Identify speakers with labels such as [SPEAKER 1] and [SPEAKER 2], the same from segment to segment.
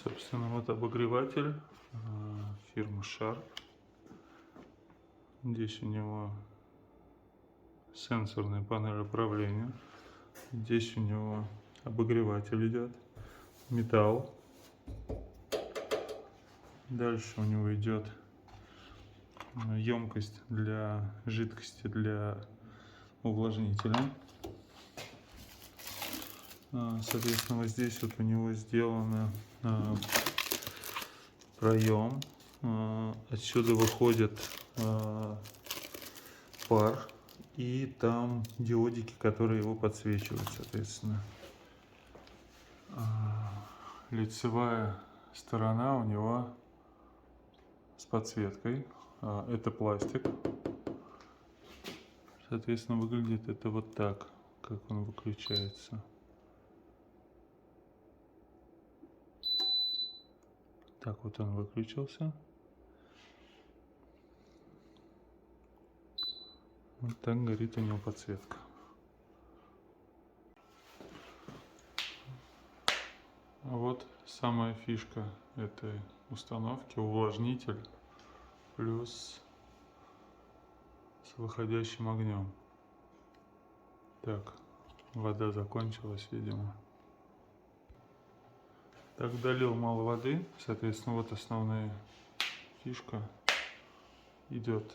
[SPEAKER 1] Собственно, вот обогреватель фирмы Sharp. Здесь у него сенсорная панель управления. Здесь у него обогреватель идет, металл. Дальше у него идет емкость для жидкости для увлажнителя. Соответственно, вот здесь вот у него сделано проем. Отсюда выходит пар, и там диодики, которые его подсвечивают, соответственно. Лицевая сторона у него с подсветкой. Это пластик. Соответственно, выглядит это вот так, как он выключается. Так вот он выключился. Вот так горит у него подсветка. А вот самая фишка этой установки — увлажнитель плюс с выходящим огнем. Так, вода закончилась, видимо. Так, долил мало воды, соответственно, вот основная фишка. Идет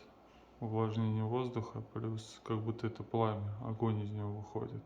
[SPEAKER 1] увлажнение воздуха, плюс как будто это пламя, огонь из него выходит.